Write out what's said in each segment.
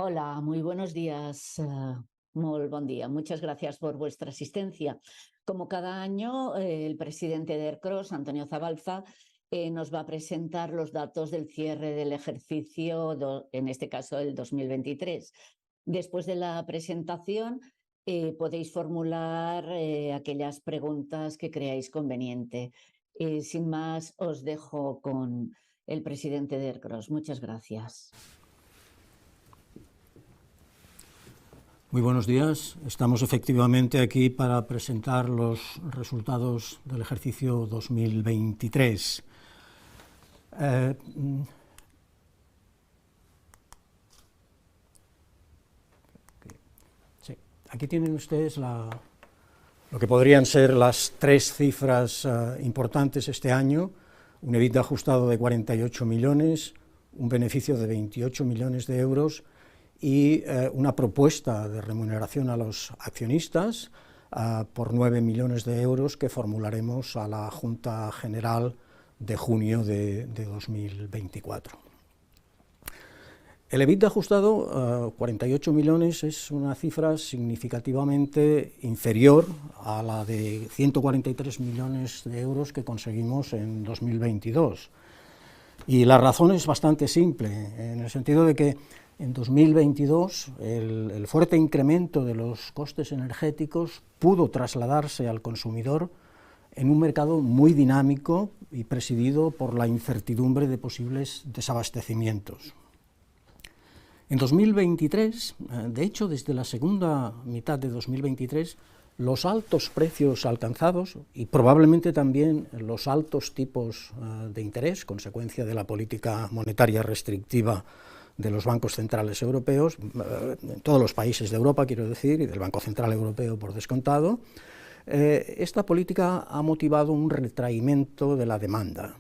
Hola, muy buenos días. Molt bon día. Muchas gracias por vuestra asistencia. Como cada año, el presidente de ERCROSS, Antonio Zabalza, nos va a presentar los datos del cierre del ejercicio, en este caso el 2023. Después de la presentación, podéis formular aquellas preguntas que creáis conveniente. Sin más, os dejo con el presidente de ERCROSS. Muchas gracias. Muy buenos días. Estamos efectivamente aquí para presentar los resultados del ejercicio 2023. Sí. Aquí tienen ustedes lo que podrían ser las tres cifras importantes este año: un EBITDA ajustado de 48 millones, un beneficio de 28 millones de euros y una propuesta de remuneración a los accionistas por 9 millones de euros que formularemos a la Junta General de junio de 2024. El EBITDA ajustado, 48 millones, es una cifra significativamente inferior a la de 143 millones de euros que conseguimos en 2022. Y la razón es bastante simple, en el sentido de que en 2022 el fuerte incremento de los costes energéticos pudo trasladarse al consumidor en un mercado muy dinámico y presidido por la incertidumbre de posibles desabastecimientos. En 2023, de hecho, desde la segunda mitad de 2023, los altos precios alcanzados y probablemente también los altos tipos de interés, consecuencia de la política monetaria restrictiva de los bancos centrales europeos, en todos los países de Europa, quiero decir, y del Banco Central Europeo por descontado, esta política ha motivado un retraimiento de la demanda.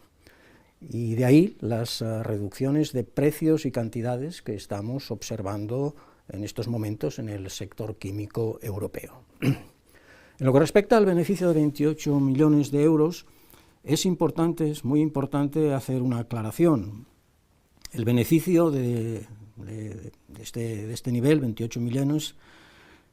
Y de ahí las reducciones de precios y cantidades que estamos observando en estos momentos en el sector químico europeo. En lo que respecta al beneficio de 28 millones de euros, es muy importante hacer una aclaración. El beneficio de este nivel, 28 millones,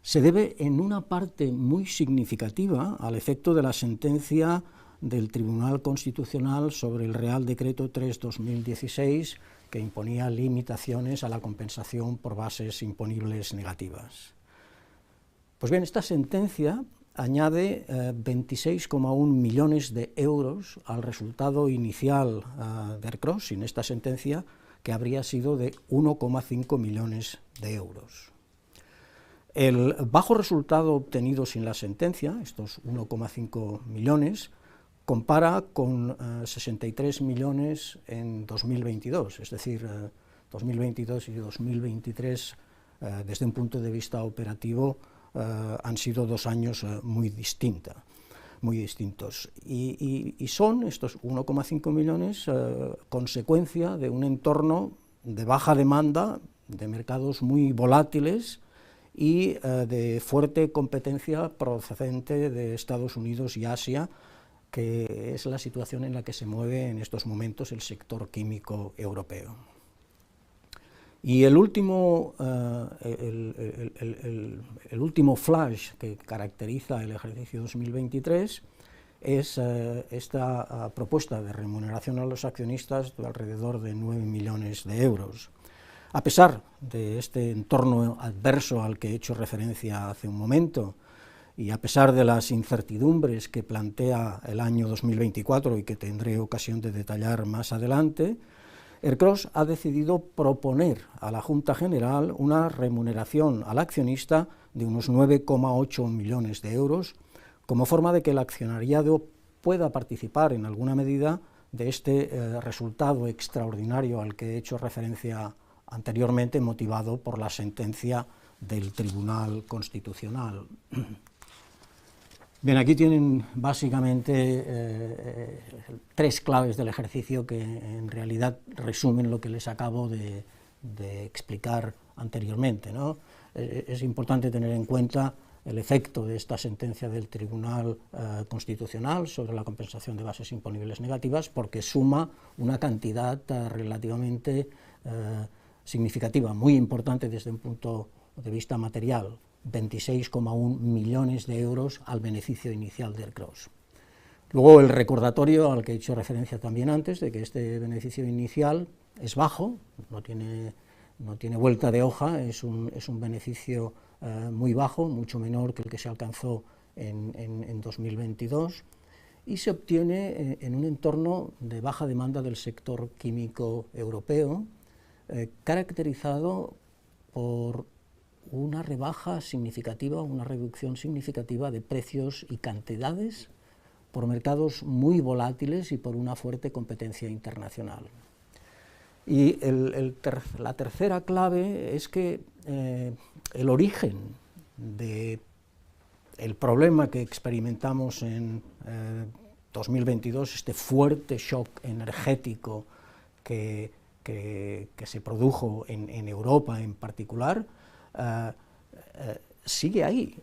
se debe en una parte muy significativa al efecto de la sentencia del Tribunal Constitucional sobre el Real Decreto 3/2016, que imponía limitaciones a la compensación por bases imponibles negativas. Pues bien, esta sentencia añade 26,1 millones de euros al resultado inicial de ERCROSS, sin esta sentencia, que habría sido de 1,5 millones de euros. El bajo resultado obtenido sin la sentencia, estos 1,5 millones, compara con 63 millones en 2022, es decir, 2022 y 2023, desde un punto de vista operativo, han sido 2 años muy distintos. Y son estos 1,5 millones consecuencia de un entorno de baja demanda, de mercados muy volátiles y de fuerte competencia procedente de Estados Unidos y Asia, que es la situación en la que se mueve en estos momentos el sector químico europeo. Y el último flash que caracteriza el ejercicio 2023 es esta propuesta de remuneración a los accionistas de alrededor de 9 millones de euros. A pesar de este entorno adverso al que he hecho referencia hace un momento, y a pesar de las incertidumbres que plantea el año 2024 y que tendré ocasión de detallar más adelante, ERCROSS ha decidido proponer a la Junta General una remuneración al accionista de unos 9,8 millones de euros, como forma de que el accionariado pueda participar en alguna medida de este resultado extraordinario al que he hecho referencia anteriormente, motivado por la sentencia del Tribunal Constitucional. Bien, aquí tienen básicamente 3 claves del ejercicio que en realidad resumen lo que les acabo de explicar anteriormente, ¿no? Es importante tener en cuenta el efecto de esta sentencia del Tribunal Constitucional sobre la compensación de bases imponibles negativas, porque suma una cantidad relativamente significativa, muy importante desde un punto de vista material, 26,1 millones de euros al beneficio inicial de Ercros. Luego el recordatorio al que he hecho referencia también antes, de que este beneficio inicial es bajo, no tiene vuelta de hoja, es un beneficio muy bajo, mucho menor que el que se alcanzó en 2022, y se obtiene en un entorno de baja demanda del sector químico europeo, caracterizado por una rebaja significativa, una reducción significativa de precios y cantidades por mercados muy volátiles y por una fuerte competencia internacional. Y la tercera clave es que el origen del problema que experimentamos en 2022, este fuerte shock energético que se produjo en Europa en particular, sigue ahí.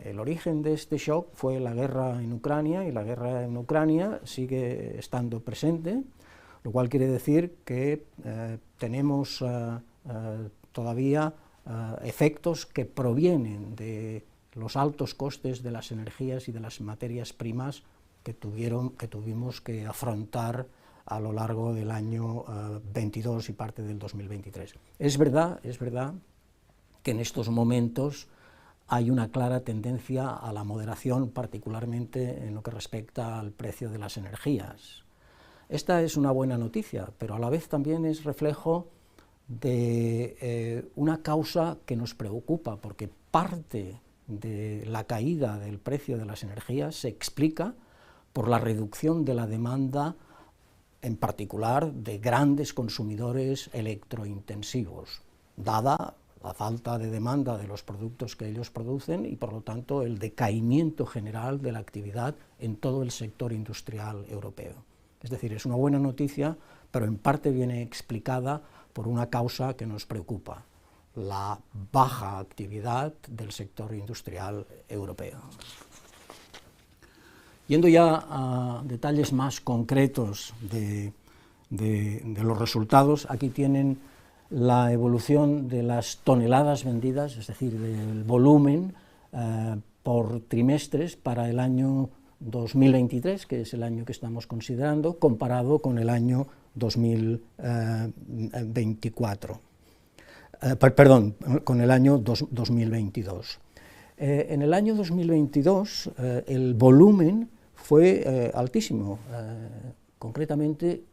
El origen de este shock fue la guerra en Ucrania, y la guerra en Ucrania sigue estando presente, lo cual quiere decir que tenemos todavía efectos que provienen de los altos costes de las energías y de las materias primas que tuvimos que afrontar a lo largo del año 22 y parte del 2023. Es verdad que en estos momentos hay una clara tendencia a la moderación, particularmente en lo que respecta al precio de las energías. Esta es una buena noticia, pero a la vez también es reflejo de una causa que nos preocupa, porque parte de la caída del precio de las energías se explica por la reducción de la demanda, en particular de grandes consumidores electrointensivos, dada la falta de demanda de los productos que ellos producen y, por lo tanto, el decaimiento general de la actividad en todo el sector industrial europeo. Es decir, es una buena noticia, pero en parte viene explicada por una causa que nos preocupa: la baja actividad del sector industrial europeo. Yendo ya a detalles más concretos de los resultados, aquí tienen la evolución de las toneladas vendidas, es decir, del volumen por trimestres para el año 2023, que es el año que estamos considerando, comparado con el año 2024. Con el año 2022. En el año 2022 el volumen fue altísimo, concretamente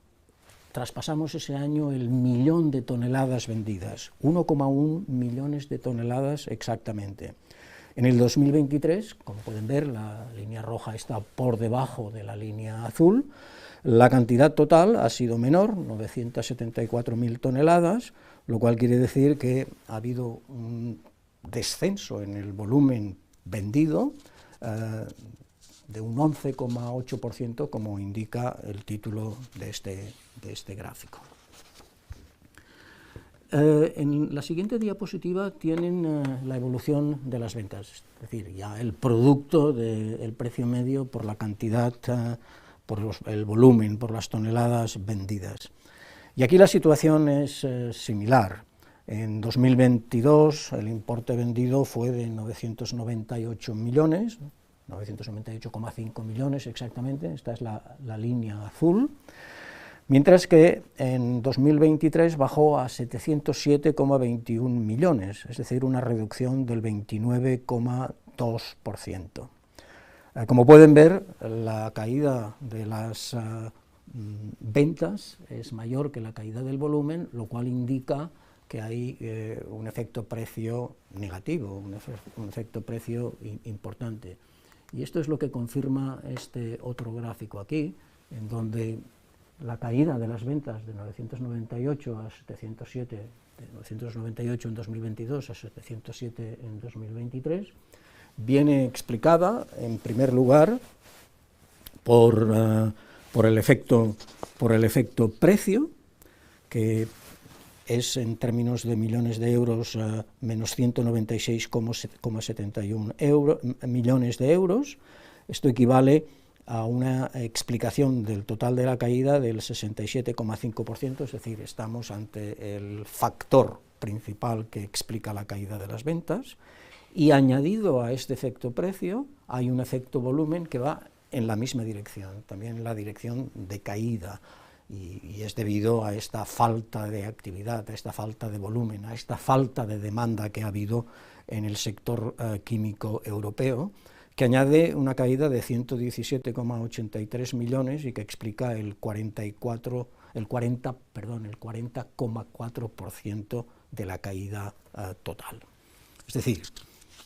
traspasamos ese año el 1 millón de toneladas vendidas, 1,1 millones de toneladas exactamente. En el 2023, como pueden ver, la línea roja está por debajo de la línea azul. La cantidad total ha sido menor, 974.000 toneladas, lo cual quiere decir que ha habido un descenso en el volumen vendido de un 11,8%, como indica el título de este gráfico. En la siguiente diapositiva tienen la evolución de las ventas, es decir, ya el producto del precio medio por la cantidad, por el volumen, por las toneladas vendidas. Y aquí la situación es similar. En 2022 el importe vendido fue de 998 millones, 998,5 millones exactamente, esta es la línea azul, mientras que en 2023 bajó a 707,21 millones, es decir, una reducción del 29,2%. Como pueden ver, la caída de las ventas es mayor que la caída del volumen, lo cual indica que hay un efecto precio negativo, un efecto precio importante. Y esto es lo que confirma este otro gráfico aquí, en donde la caída de las ventas de 998 a 707, de 998 en 2022 a 707 en 2023, viene explicada, en primer lugar, por el efecto precio, que es en términos de millones de euros menos 196,71 millones de euros. Esto equivale a una explicación del total de la caída del 67,5%, es decir, estamos ante el factor principal que explica la caída de las ventas, y añadido a este efecto precio hay un efecto volumen que va en la misma dirección, también en la dirección de caída, y es debido a esta falta de actividad, a esta falta de volumen, a esta falta de demanda que ha habido en el sector químico europeo, que añade una caída de 117,83 millones y que explica el 40,4% de la caída total. Es decir,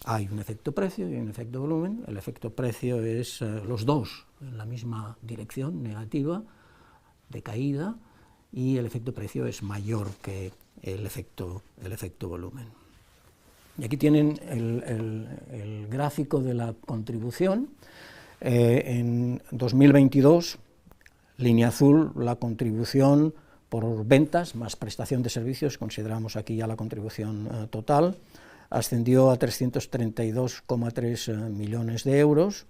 hay un efecto precio y un efecto volumen. El efecto precio es los dos en la misma dirección negativa de caída, y el efecto precio es mayor que el efecto volumen. Y aquí tienen el gráfico de la contribución. En 2022, línea azul, la contribución por ventas más prestación de servicios, consideramos aquí ya la contribución total, ascendió a 332,3 millones de euros,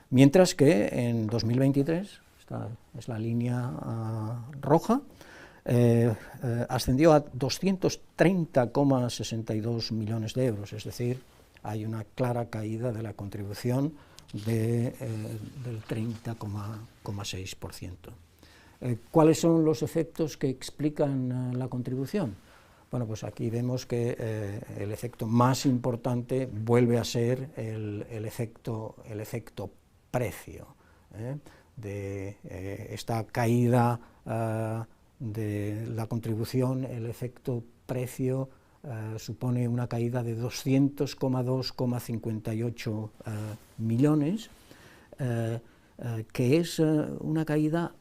mientras que en 2023, esta es la línea roja, ascendió a 230,62 millones de euros, es decir, hay una clara caída de la contribución del 30,6%. ¿Cuáles son los efectos que explican la contribución? Bueno, pues aquí vemos que el efecto más importante vuelve a ser el efecto precio, de esta caída de la contribución. El efecto precio supone una caída de 200,58 millones, que es una caída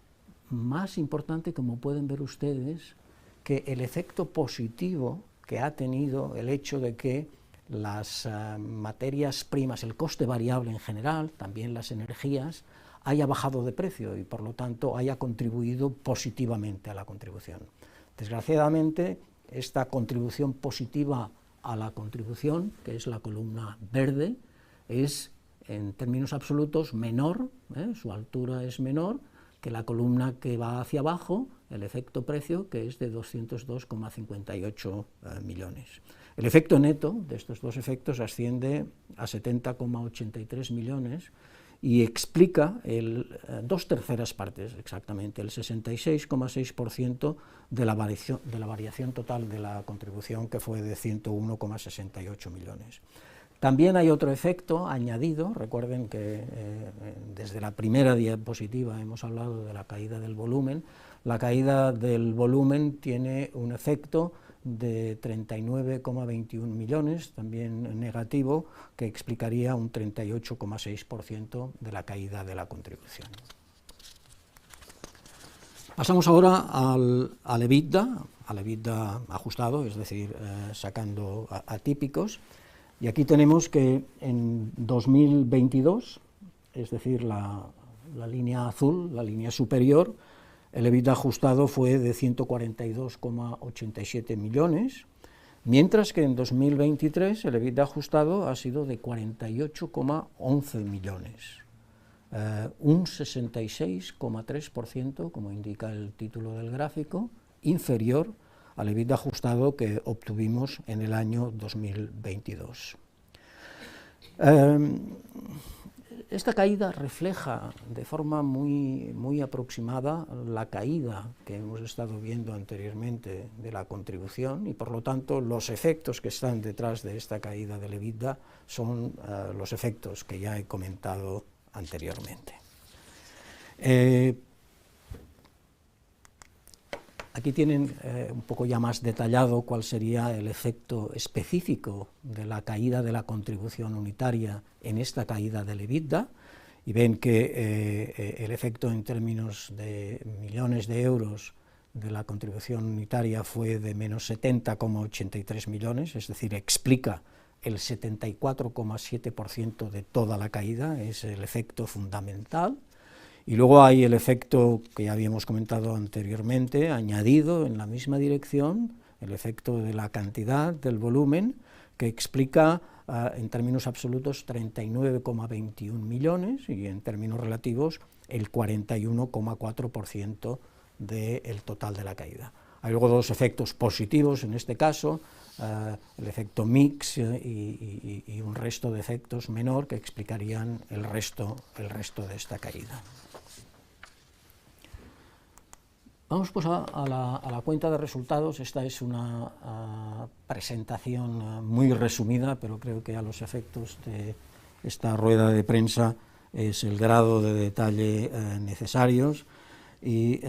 más importante, como pueden ver ustedes, que el efecto positivo que ha tenido el hecho de que las materias primas, el coste variable en general, también las energías, haya bajado de precio y por lo tanto haya contribuido positivamente a la contribución. Desgraciadamente, esta contribución positiva a la contribución, que es la columna verde, es en términos absolutos menor, su altura es menor que la columna que va hacia abajo, el efecto precio, que es de 202,58 millones. El efecto neto de estos dos efectos asciende a 70,83 millones y explica dos terceras partes, exactamente, el 66,6% de la variación total de la contribución, que fue de 101,68 millones. También hay otro efecto añadido. Recuerden que desde la primera diapositiva hemos hablado de la caída del volumen. La caída del volumen tiene un efecto de 39,21 millones, también negativo, que explicaría un 38,6% de la caída de la contribución. Pasamos ahora al EBITDA ajustado, es decir, sacando atípicos, y aquí tenemos que en 2022, es decir, la línea azul, la línea superior, el EBITDA ajustado fue de 142,87 millones, mientras que en 2023 el EBITDA ajustado ha sido de 48,11 millones, un 66,3%, como indica el título del gráfico, inferior al EBITDA ajustado que obtuvimos en el año 2022. Esta caída refleja de forma muy aproximada la caída que hemos estado viendo anteriormente de la contribución, y por lo tanto los efectos que están detrás de esta caída del EBITDA son los efectos que ya he comentado anteriormente. Aquí tienen un poco ya más detallado cuál sería el efecto específico de la caída de la contribución unitaria en esta caída del EBITDA, y ven que el efecto en términos de millones de euros de la contribución unitaria fue de menos 70,83 millones, es decir, explica el 74,7% de toda la caída, es el efecto fundamental. Y luego hay el efecto que ya habíamos comentado anteriormente, añadido en la misma dirección, el efecto de la cantidad, del volumen, que explica en términos absolutos 39,21 millones y en términos relativos el 41,4% del total de la caída. Hay luego dos efectos positivos en este caso, el efecto mix y un resto de efectos menor que explicarían el resto de esta caída. Vamos pues a la cuenta de resultados. Esta es una presentación muy resumida, pero creo que a los efectos de esta rueda de prensa es el grado de detalle necesarios. Y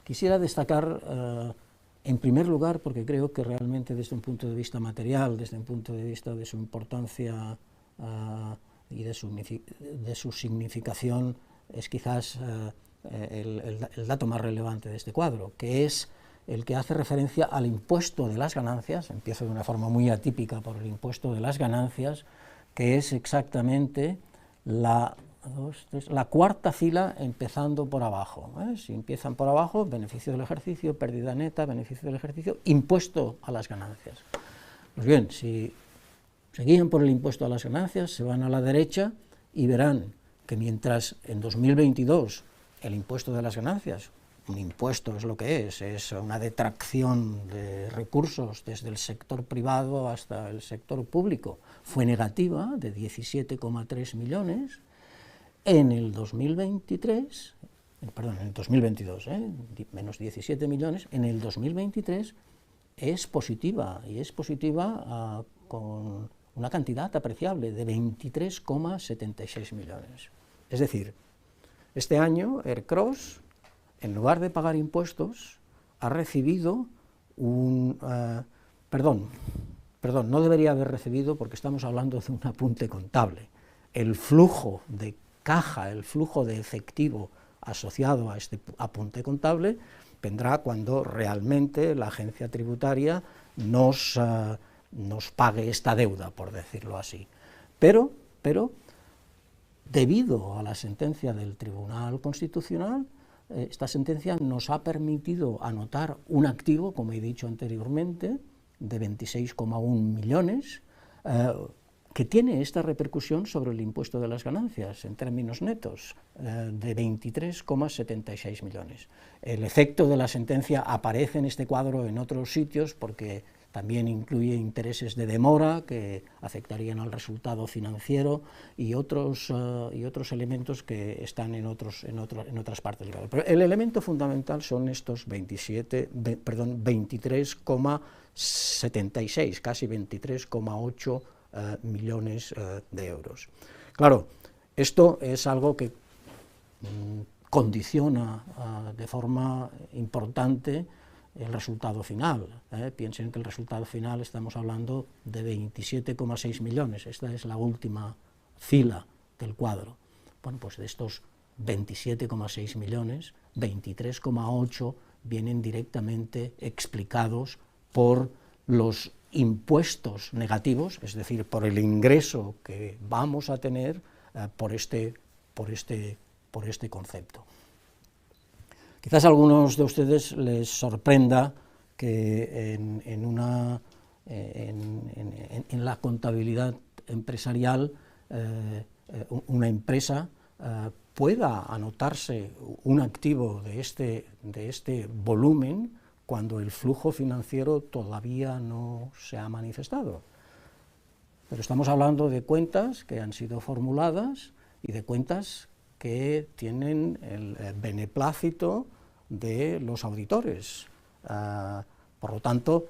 quisiera destacar, en primer lugar, porque creo que realmente desde un punto de vista material, desde un punto de vista de su importancia y de su significación, es quizás el dato más relevante de este cuadro, que es el que hace referencia al impuesto de las ganancias. Empiezo de una forma muy atípica por el impuesto de las ganancias, que es exactamente la cuarta fila empezando por abajo. Si empiezan por abajo, beneficio del ejercicio, pérdida neta, beneficio del ejercicio, impuesto a las ganancias. Pues bien, si se guían por el impuesto a las ganancias, se van a la derecha y verán que mientras en 2022 el impuesto de las ganancias, un impuesto es lo que es una detracción de recursos desde el sector privado hasta el sector público, fue negativa de 17,3 millones, en el 2022, menos 17 millones, en el 2023 es positiva, y es positiva con una cantidad apreciable de 23,76 millones. Es decir, este año Aircross, en lugar de pagar impuestos, ha recibido no debería haber recibido porque estamos hablando de un apunte contable. El flujo de caja, el flujo de efectivo asociado a este apunte contable vendrá cuando realmente la agencia tributaria nos pague esta deuda, por decirlo así. Pero debido a la sentencia del Tribunal Constitucional, esta sentencia nos ha permitido anotar un activo, como he dicho anteriormente, de 26,1 millones, que tiene esta repercusión sobre el impuesto de las ganancias en términos netos, de 23,76 millones. El efecto de la sentencia aparece en este cuadro en otros sitios porque también incluye intereses de demora que afectarían al resultado financiero y otros elementos que están en otras partes del cuadro. Pero el elemento fundamental son estos 23,76, casi 23,8 millones de euros. Claro, esto es algo que condiciona de forma importante el resultado final. Piensen que el resultado final estamos hablando de 27,6 millones, esta es la última fila del cuadro. Bueno, pues de estos 27,6 millones, 23,8 vienen directamente explicados por los impuestos negativos, es decir, por el ingreso que vamos a tener por este concepto. Quizás a algunos de ustedes les sorprenda que en la contabilidad empresarial una empresa pueda anotarse un activo de este volumen cuando el flujo financiero todavía no se ha manifestado. Pero estamos hablando de cuentas que han sido formuladas y de cuentas que tienen el beneplácito de los auditores. Por lo tanto,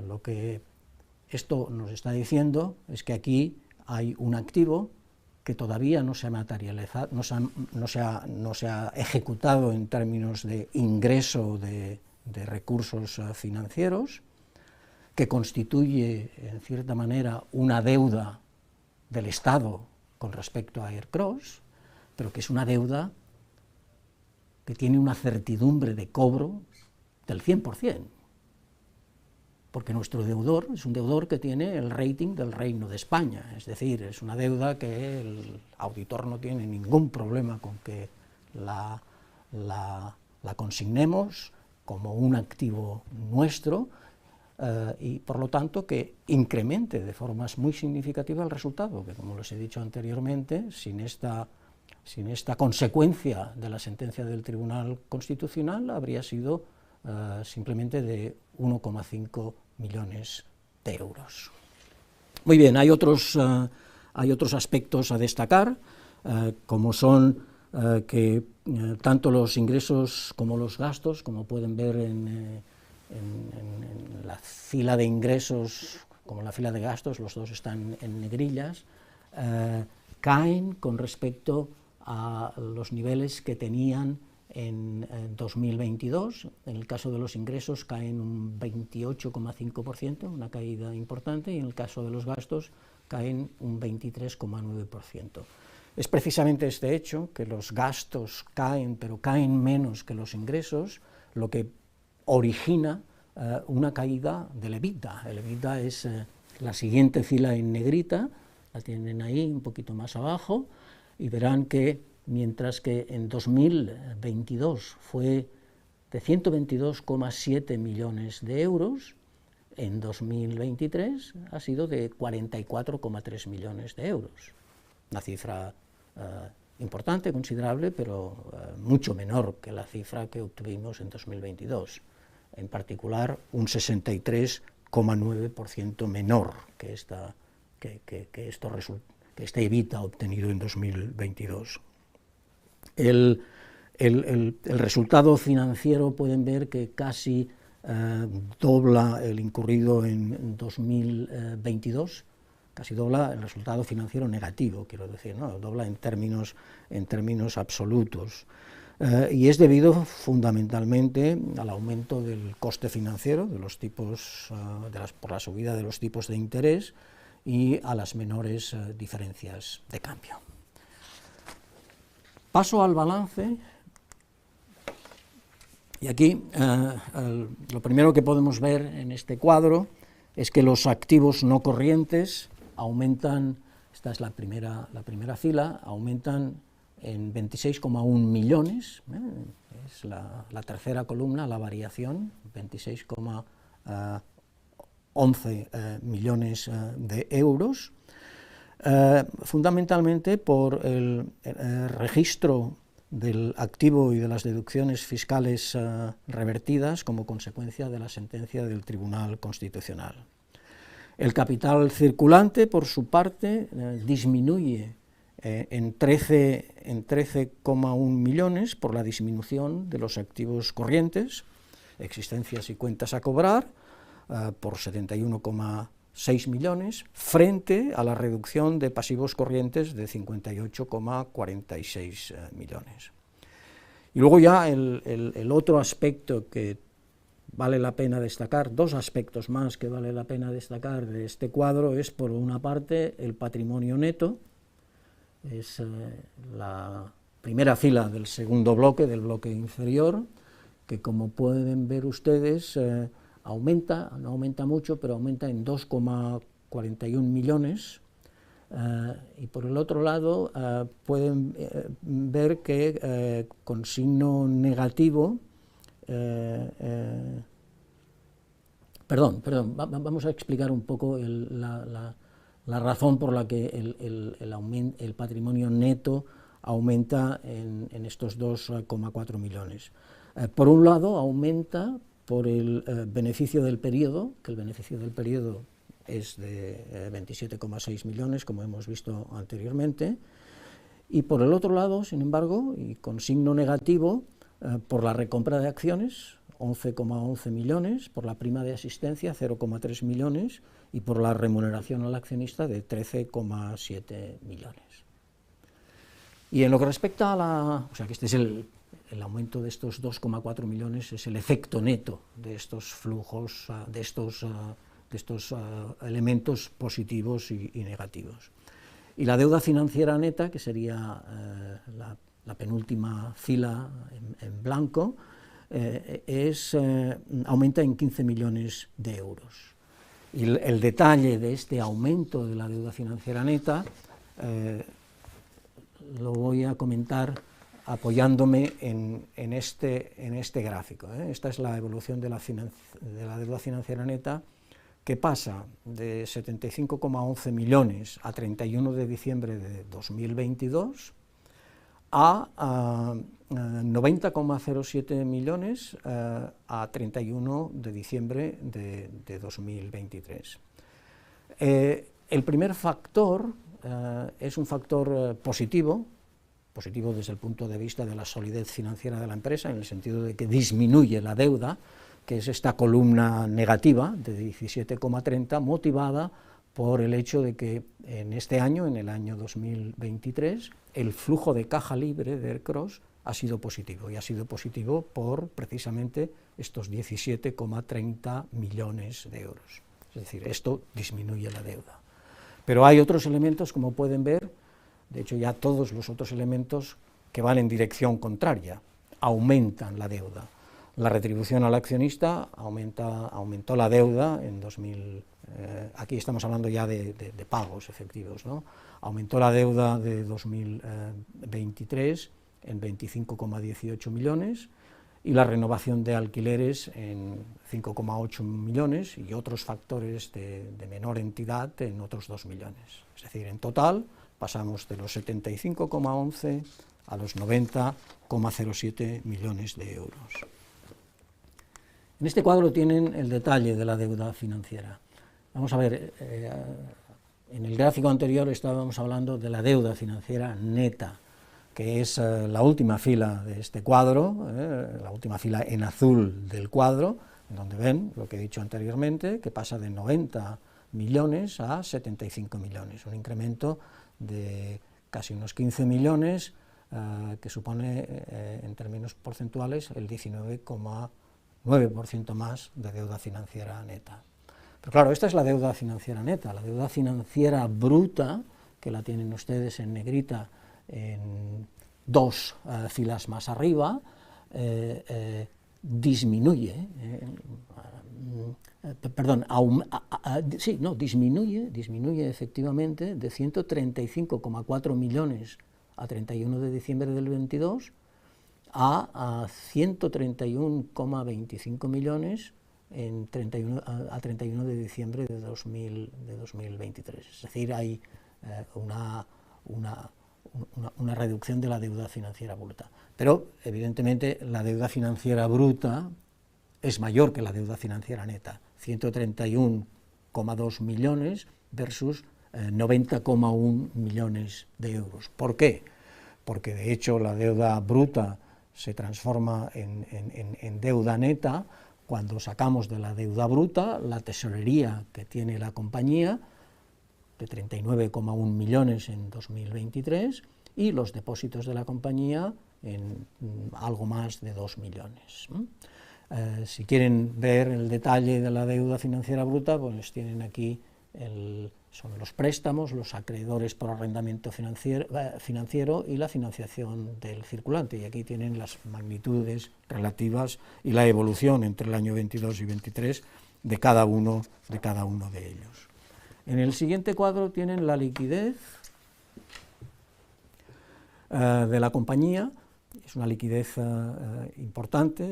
lo que esto nos está diciendo es que aquí hay un activo que todavía no se ha materializado, no se ha ejecutado en términos de ingreso de recursos financieros, que constituye, en cierta manera, una deuda del Estado con respecto a Aircross, pero que es una deuda que tiene una certidumbre de cobro del 100%, porque nuestro deudor es un deudor que tiene el rating del Reino de España, es decir, es una deuda que el auditor no tiene ningún problema con que la consignemos como un activo nuestro, y por lo tanto que incremente de formas muy significativas el resultado, que como les he dicho anteriormente, sin esta consecuencia de la sentencia del Tribunal Constitucional habría sido simplemente de 1,5 millones de euros. Muy bien, hay otros aspectos a destacar, como son que tanto los ingresos como los gastos, como pueden ver en la fila de ingresos como en la fila de gastos, los dos están en negrillas, caen con respecto a los niveles que tenían en 2022. En el caso de los ingresos caen un 28,5%, una caída importante, y en el caso de los gastos caen un 23,9%. Es precisamente este hecho, que los gastos caen, pero caen menos que los ingresos, lo que origina una caída del EBITDA. El EBITDA es la siguiente fila en negrita, la tienen ahí un poquito más abajo, y verán que mientras que en 2022 fue de 122,7 millones de euros, en 2023 ha sido de 44,3 millones de euros. Una cifra importante, considerable, pero mucho menor que la cifra que obtuvimos en 2022. En particular, un 63,9% menor que este EBITDA obtenido en 2022. El resultado financiero, pueden ver que casi dobla el incurrido en 2022, casi dobla el resultado financiero negativo, quiero decir, ¿no? Dobla en términos absolutos. Y es debido fundamentalmente al aumento del coste financiero, de los tipos, por la subida de los tipos de interés, y a las menores diferencias de cambio. Paso al balance, y aquí lo primero que podemos ver en este cuadro es que los activos no corrientes aumentan, esta es la primera fila, aumentan en 26,1 millones, es la tercera columna, la variación, 26,11 millones de euros, fundamentalmente por el registro del activo y de las deducciones fiscales revertidas como consecuencia de la sentencia del Tribunal Constitucional. El capital circulante, por su parte, disminuye en 13,1 millones por la disminución de los activos corrientes, existencias y cuentas a cobrar, por 71,6 millones, frente a la reducción de pasivos corrientes de 58,46 millones. Y luego ya el otro aspecto que vale la pena destacar, dos aspectos más que vale la pena destacar de este cuadro, es por una parte el patrimonio neto, es la primera fila del segundo bloque, del bloque inferior, que como pueden ver ustedes aumenta, no aumenta mucho, pero aumenta en 2,41 millones, y por el otro lado pueden ver que con signo negativo, vamos a explicar un poco la razón por la que el patrimonio neto aumenta en estos 2,4 millones. Por un lado, aumenta por el beneficio del periodo, que el beneficio del periodo es de 27,6 millones, como hemos visto anteriormente, y por el otro lado, sin embargo, y con signo negativo, por la recompra de acciones, 11,11 millones, por la prima de asistencia, 0,3 millones, y por la remuneración al accionista de 13,7 millones. Y en lo que respecta a o sea que este es el aumento de estos 2,4 millones, es el efecto neto de estos flujos, de estos elementos positivos y negativos. Y la deuda financiera neta, que sería la penúltima fila en blanco, aumenta en 15 millones de euros. Y el detalle de este aumento de la deuda financiera neta lo voy a comentar apoyándome en este gráfico. Esta es la evolución de la deuda financiera neta, que pasa de 75,11 millones a 31 de diciembre de 2022 a 90,07 millones a 31 de diciembre de 2023. El primer factor es un factor positivo desde el punto de vista de la solidez financiera de la empresa, en el sentido de que disminuye la deuda, que es esta columna negativa de 17,30, motivada por el hecho de que en este año, en el año 2023, el flujo de caja libre de Ercros ha sido positivo, y ha sido positivo por precisamente estos 17,30 millones de euros. Es decir, esto disminuye la deuda. Pero hay otros elementos, como pueden ver, de hecho ya todos los otros elementos que van en dirección contraria, aumentan la deuda. La retribución al accionista aumentó la deuda en aquí estamos hablando ya de pagos efectivos, ¿no? Aumentó la deuda de 2023 en 25,18 millones, y la renovación de alquileres en 5,8 millones, y otros factores de menor entidad en otros 2 millones. Es decir, en total pasamos de los 75,11 a los 90,07 millones de euros. En este cuadro tienen el detalle de la deuda financiera. Vamos a ver, en el gráfico anterior estábamos hablando de la deuda financiera neta, que es la última fila de este cuadro, la última fila en azul del cuadro, donde ven lo que he dicho anteriormente, que pasa de 90 millones a 75 millones, un incremento de casi unos 15 millones, que supone en términos porcentuales el 19,9% más de deuda financiera neta. Pero claro, esta es la deuda financiera neta. La deuda financiera bruta, que la tienen ustedes en negrita en dos filas más arriba, disminuye, disminuye efectivamente de 135,4 millones a 31 de diciembre del 22 a 131,25 millones a 31 de diciembre de 2023. Es decir, hay una reducción de la deuda financiera bruta. Pero, evidentemente, la deuda financiera bruta es mayor que la deuda financiera neta, 131,2 millones versus 90,1 millones de euros. ¿Por qué? Porque, de hecho, la deuda bruta se transforma en deuda neta cuando sacamos de la deuda bruta la tesorería que tiene la compañía, de 39,1 millones en 2023, y los depósitos de la compañía en algo más de 2 millones. Si quieren ver el detalle de la deuda financiera bruta, pues tienen aquí son los préstamos, los acreedores por arrendamiento financiero y la financiación del circulante, y aquí tienen las magnitudes relativas y la evolución entre el año 22 y 23 de cada uno de ellos. En el siguiente cuadro tienen la liquidez de la compañía. Es una liquidez importante.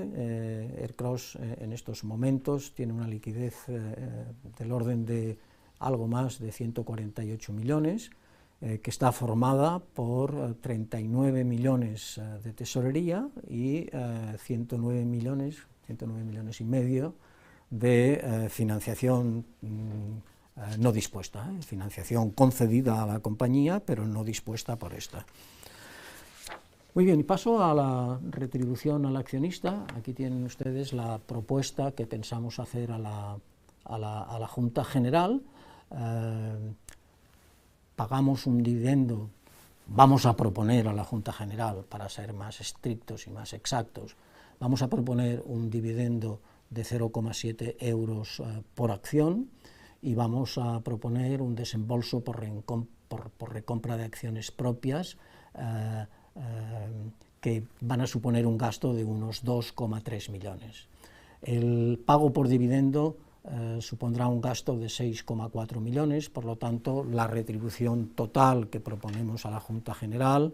Ercros en estos momentos tiene una liquidez del orden de algo más de 148 millones, que está formada por 39 millones de tesorería y 109 millones y medio de financiación no dispuesta, financiación concedida a la compañía, pero no dispuesta por esta. Muy bien, y paso a la retribución al accionista. Aquí tienen ustedes la propuesta que pensamos hacer a la Junta General. Pagamos un dividendo, vamos a proponer a la Junta General, para ser más estrictos y más exactos, vamos a proponer un dividendo de 0,7 euros por acción, y vamos a proponer un desembolso por recompra de acciones propias que van a suponer un gasto de unos 2,3 millones. El pago por dividendo supondrá un gasto de 6,4 millones, por lo tanto, la retribución total que proponemos a la Junta General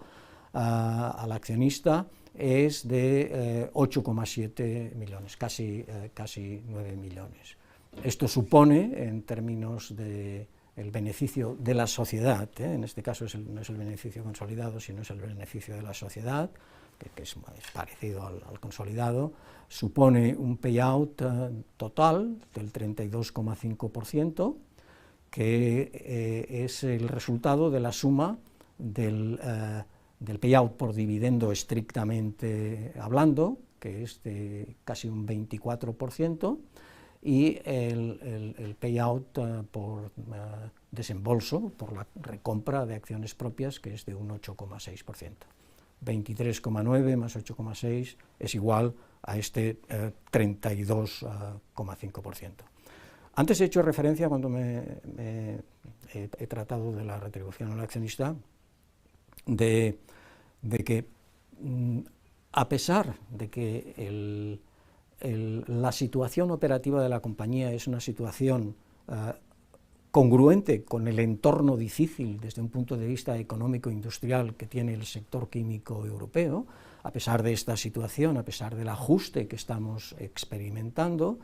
al accionista es de 8,7 millones, casi 9 millones. Esto supone, en términos de el beneficio de la sociedad, en este caso no es el beneficio consolidado, sino es el beneficio de la sociedad, que es parecido al consolidado, supone un payout total del 32,5%, que es el resultado de la suma del payout por dividendo estrictamente hablando, que es de casi un 24%, y el payout por desembolso, por la recompra de acciones propias, que es de un 8,6%. 23,9 más 8,6 es igual a este 32,5%. Antes he hecho referencia, cuando he tratado de la retribución al accionista, de que a pesar de que la situación operativa de la compañía es una situación congruente con el entorno difícil desde un punto de vista económico-industrial que tiene el sector químico europeo, a pesar de esta situación, a pesar del ajuste que estamos experimentando,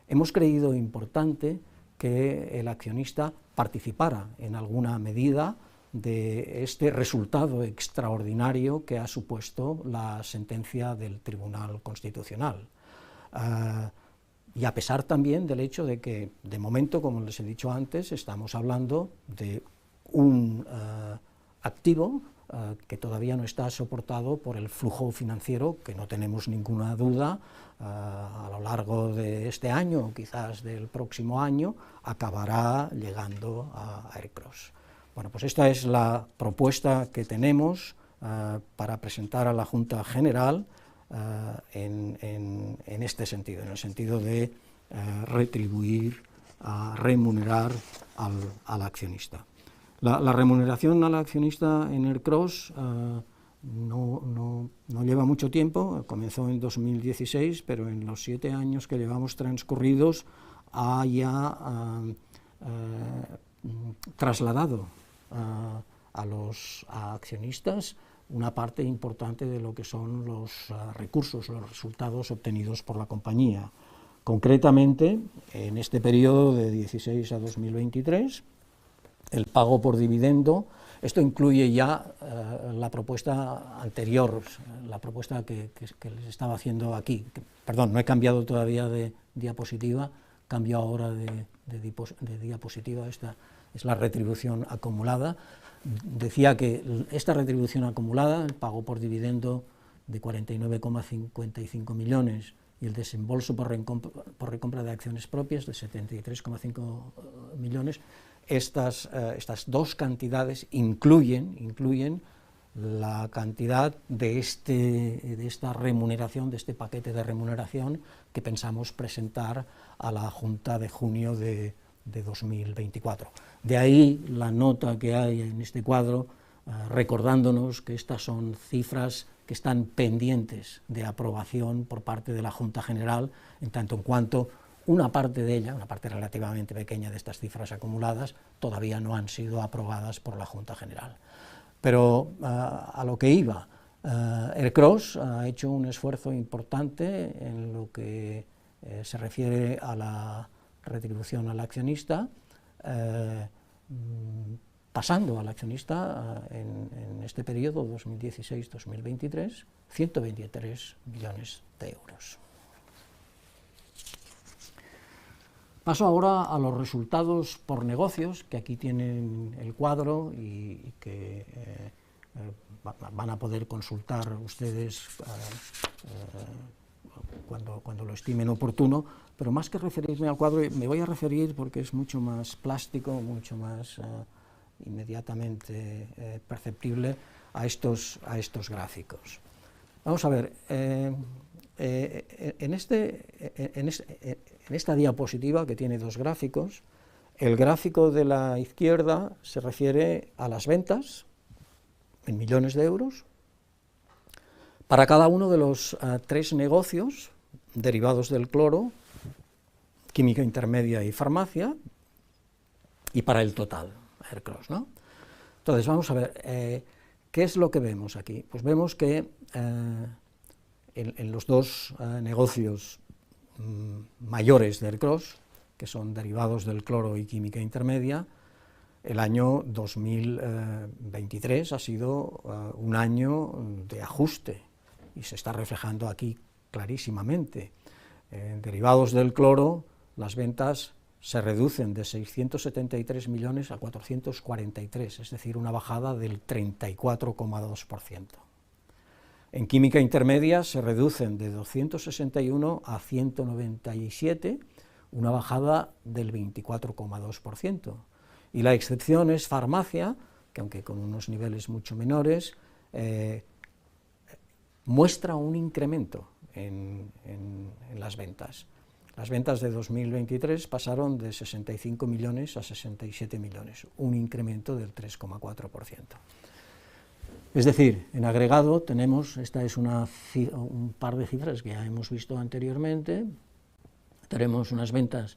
hemos creído importante que el accionista participara en alguna medida de este resultado extraordinario que ha supuesto la sentencia del Tribunal Constitucional. Y a pesar también del hecho de que, de momento, como les he dicho antes, estamos hablando de un activo que todavía no está soportado por el flujo financiero, que no tenemos ninguna duda, a lo largo de este año o quizás del próximo año, acabará llegando a Aircross. Bueno, pues esta es la propuesta que tenemos para presentar a la Junta General en este sentido, en el sentido de retribuir, remunerar al accionista. La remuneración al accionista en Aircross no lleva mucho tiempo, comenzó en 2016, pero en los 7 años que llevamos transcurridos ha ya trasladado a los accionistas una parte importante de lo que son los recursos, los resultados obtenidos por la compañía. Concretamente, en este periodo de 16 a 2023, el pago por dividendo, esto incluye ya la propuesta anterior, la propuesta que les estaba haciendo aquí. Perdón, no he cambiado todavía de diapositiva, cambio ahora de diapositiva, esta es la retribución acumulada. Decía que esta retribución acumulada, el pago por dividendo de 49,55 millones y el desembolso por recompra de acciones propias de 73,5 millones, estas dos cantidades incluyen la cantidad de esta remuneración, de este paquete de remuneración que pensamos presentar a la Junta de junio de 2024. De ahí la nota que hay en este cuadro, recordándonos que estas son cifras que están pendientes de aprobación por parte de la Junta General, en tanto en cuanto una parte de ella, una parte relativamente pequeña de estas cifras acumuladas, todavía no han sido aprobadas por la Junta General. Pero a lo que iba, Aircross ha hecho un esfuerzo importante en lo que se refiere a la retribución al accionista, pasando al accionista en este periodo 2016-2023 123 millones de euros. Paso ahora a los resultados por negocios, que aquí tienen el cuadro y que van a poder consultar ustedes cuando lo estimen oportuno, pero más que referirme al cuadro, me voy a referir, porque es mucho más plástico, mucho más inmediatamente perceptible, a estos gráficos. Vamos a ver, en esta diapositiva, que tiene dos gráficos, el gráfico de la izquierda se refiere a las ventas en millones de euros para cada uno de los 3 negocios derivados del cloro, química intermedia y farmacia, y para el total, Aircross, ¿no? Entonces, vamos a ver, ¿Qué es lo que vemos aquí? Pues vemos que en los dos negocios mayores de Ercros, que son derivados del cloro y química intermedia, el año 2023 ha sido un año de ajuste y se está reflejando aquí clarísimamente. En derivados del cloro, las ventas se reducen de 673 millones a 443, es decir, una bajada del 34,2%. En química intermedia se reducen de 261 a 197, una bajada del 24,2%. Y la excepción es farmacia, que aunque con unos niveles mucho menores, muestra un incremento en las ventas. Las ventas de 2023 pasaron de 65 millones a 67 millones, un incremento del 3,4%. Es decir, en agregado tenemos, esta es un par de cifras que ya hemos visto anteriormente, tenemos unas ventas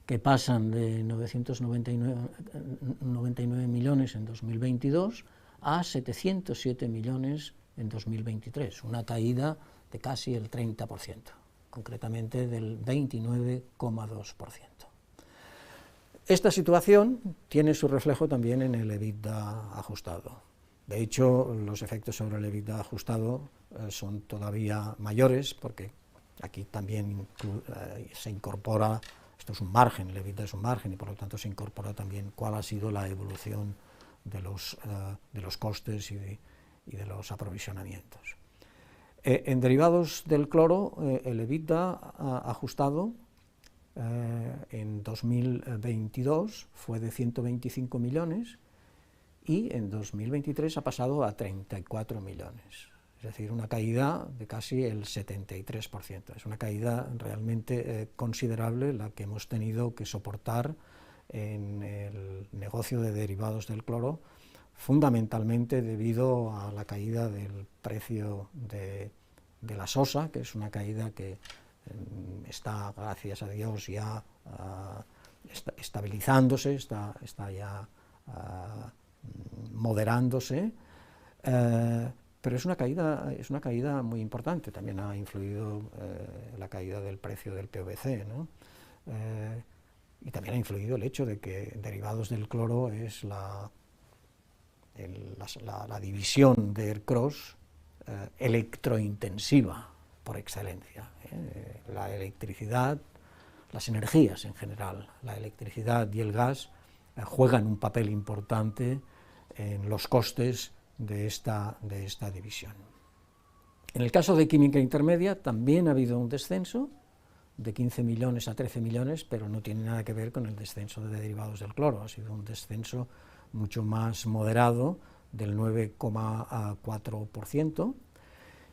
que pasan de 999 millones en 2022 a 707 millones en 2023, una caída de casi el 30%, concretamente del 29,2%. Esta situación tiene su reflejo también en el EBITDA ajustado. De hecho, los efectos sobre el EBITDA ajustado son todavía mayores, porque aquí también se incorpora, esto es un margen, el EBITDA es un margen, y por lo tanto se incorpora también cuál ha sido la evolución de los costes y de los aprovisionamientos. En derivados del cloro, el EBITDA ajustado en 2022 fue de 125 millones y en 2023 ha pasado a 34 millones. Es decir, una caída de casi el 73%. Es una caída realmente considerable la que hemos tenido que soportar en el negocio de derivados del cloro, fundamentalmente debido a la caída del precio de la sosa, que es una caída que está, gracias a Dios, ya estabilizándose, está ya moderándose, pero es una caída muy importante. También ha influido la caída del precio del PVC, ¿no? Y también ha influido el hecho de que derivados del cloro es la división de Ercros electrointensiva por excelencia. La electricidad, las energías en general, la electricidad y el gas juegan un papel importante en los costes de esta división. En el caso de química intermedia también ha habido un descenso de 15 millones a 13 millones, pero no tiene nada que ver con el descenso de derivados del cloro, ha sido un descenso mucho más moderado del 9,4%,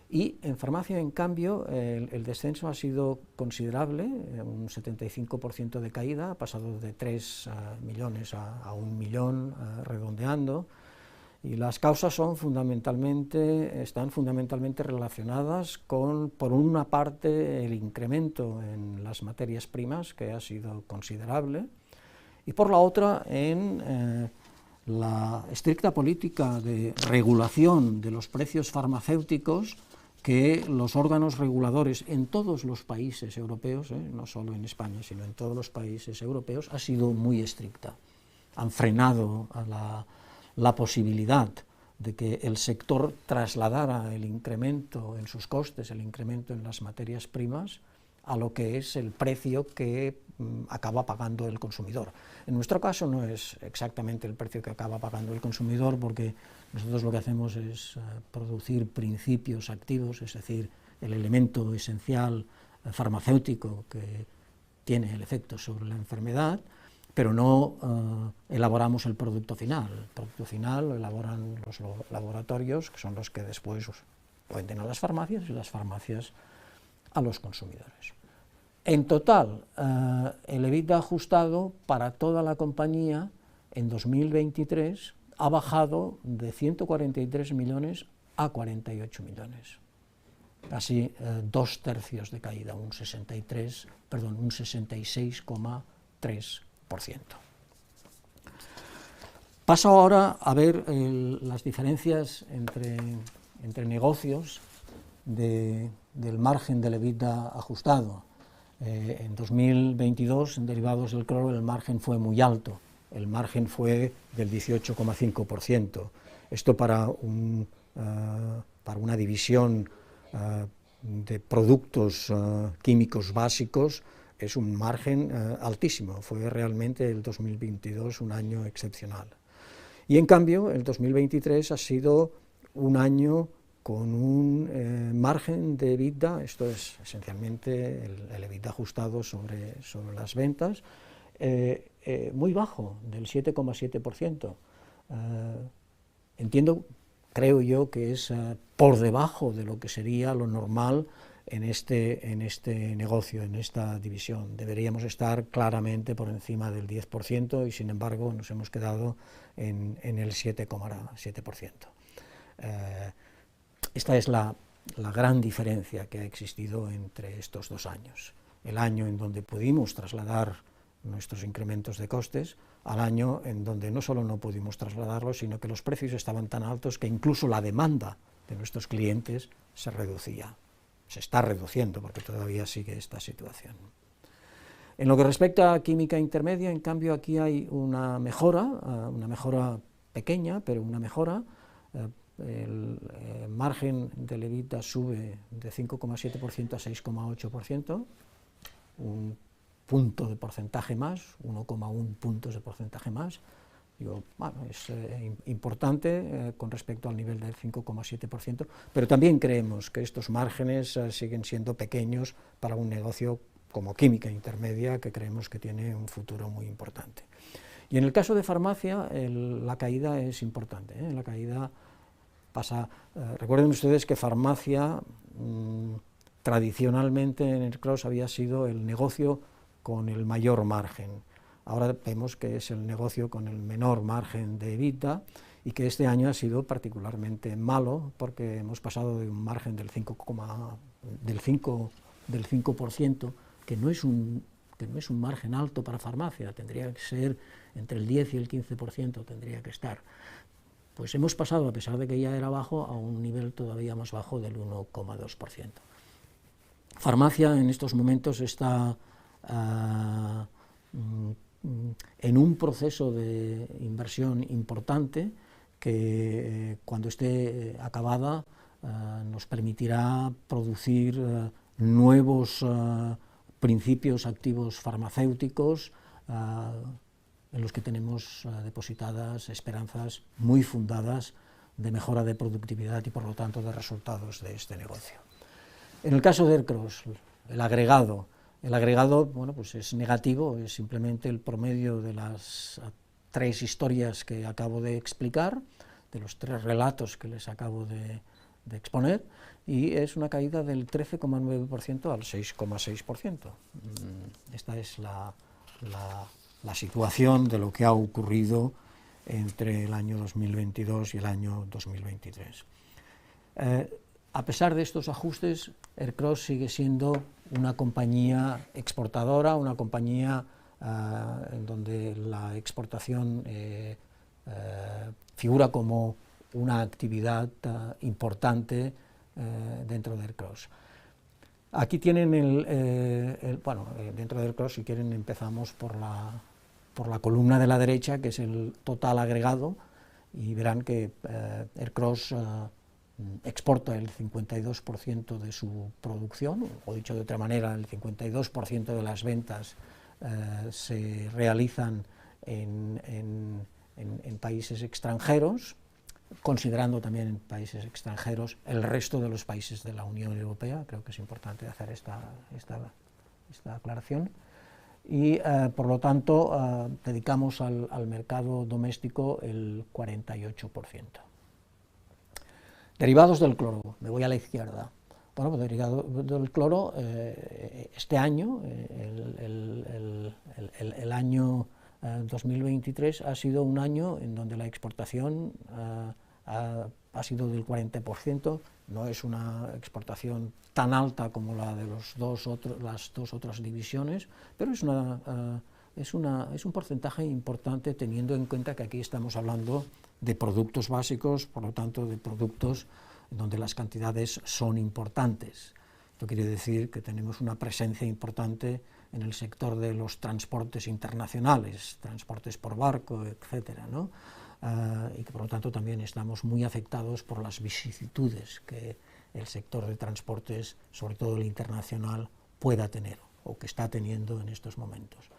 y en farmacia, en cambio, el descenso ha sido considerable, un 75% de caída, ha pasado de 3 millones a 1 millón, redondeando, y las causas están fundamentalmente relacionadas con, por una parte, el incremento en las materias primas, que ha sido considerable, y por la otra, en la estricta política de regulación de los precios farmacéuticos que los órganos reguladores en todos los países europeos, no solo en España, sino en todos los países europeos, ha sido muy estricta. Han frenado a la posibilidad de que el sector trasladara el incremento en sus costes, el incremento en las materias primas, a lo que es el precio que acaba pagando el consumidor. En nuestro caso no es exactamente el precio que acaba pagando el consumidor, porque nosotros lo que hacemos es producir principios activos, es decir, el elemento esencial farmacéutico que tiene el efecto sobre la enfermedad, pero no elaboramos el producto final. El producto final lo elaboran los laboratorios, que son los que después lo venden a las farmacias y las farmacias a los consumidores. En total, el EBITDA ajustado para toda la compañía en 2023 ha bajado de 143 millones a 48 millones, casi 2/3 de caída, un 66,3%. Paso ahora a ver las diferencias entre negocios del margen del EBITDA ajustado. En 2022, en derivados del cloro, el margen fue muy alto, el margen fue del 18,5%. Esto para una división de productos químicos básicos es un margen altísimo, fue realmente el 2022 un año excepcional. Y en cambio, el 2023 ha sido un año con un margen de EBITDA, esto es esencialmente el EBITDA ajustado sobre las ventas, muy bajo, del 7,7%. Creo yo que es por debajo de lo que sería lo normal en este negocio, en esta división. Deberíamos estar claramente por encima del 10% y, sin embargo, nos hemos quedado en el 7,7%. Esta es la gran diferencia que ha existido entre estos dos años. El año en donde pudimos trasladar nuestros incrementos de costes, al año en donde no solo no pudimos trasladarlos, sino que los precios estaban tan altos que incluso la demanda de nuestros clientes se reducía. Se está reduciendo porque todavía sigue esta situación. En lo que respecta a química intermedia, en cambio, aquí hay una mejora pequeña, pero una mejora. El margen del EBITDA sube de 5,7% a 6,8%, un punto de porcentaje más, 1,1 puntos de porcentaje más. Es importante con respecto al nivel del 5,7%, pero también creemos que estos márgenes siguen siendo pequeños para un negocio como química intermedia, que creemos que tiene un futuro muy importante. Y en el caso de farmacia, la caída es importante. La caída pasa, recuerden ustedes que farmacia tradicionalmente en Ercros había sido el negocio con el mayor margen. Ahora vemos que es el negocio con el menor margen de EBITDA y que este año ha sido particularmente malo porque hemos pasado de un margen del 5%, que no es un margen alto para farmacia, tendría que ser entre el 10 y el 15%, tendría que estar. Pues hemos pasado, a pesar de que ya era bajo, a un nivel todavía más bajo del 1,2%. Farmacia en estos momentos está en un proceso de inversión importante que cuando esté acabada nos permitirá producir nuevos principios activos farmacéuticos en los que tenemos depositadas esperanzas muy fundadas de mejora de productividad y por lo tanto de resultados de este negocio. En el caso de Ercros, el agregado, bueno, pues es negativo, es simplemente el promedio de las tres historias que acabo de explicar, de los tres relatos que les acabo de exponer, y es una caída del 13,9% al 6,6%. Esta es la situación de lo que ha ocurrido entre el año 2022 y el año 2023. A pesar de estos ajustes, Ercros sigue siendo una compañía exportadora, una compañía en donde la exportación figura como una actividad importante dentro de Ercros. Aquí tienen dentro de Ercros, si quieren, empezamos por la columna de la derecha, que es el total agregado, y verán que Ercros exporta el 52% de su producción, o dicho de otra manera, el 52% de las ventas se realizan en países extranjeros, considerando también en países extranjeros el resto de los países de la Unión Europea. Creo que es importante hacer esta aclaración. Y por lo tanto dedicamos al mercado doméstico el 48%. Derivados del cloro, me voy a la izquierda. Bueno, pues derivado del cloro, este año, el año 2023 ha sido un año en donde la exportación ha sido del 40%, no es una exportación tan alta como la de las dos otras divisiones, pero es una es un porcentaje importante, teniendo en cuenta que aquí estamos hablando de productos básicos, por lo tanto de productos donde las cantidades son importantes. Esto quiere decir que tenemos una presencia importante en el sector de los transportes internacionales, transportes por barco, etcétera, ¿no? Y que por lo tanto también estamos muy afectados por las vicisitudes que el sector de transportes, sobre todo el internacional, pueda tener o que está teniendo en estos momentos.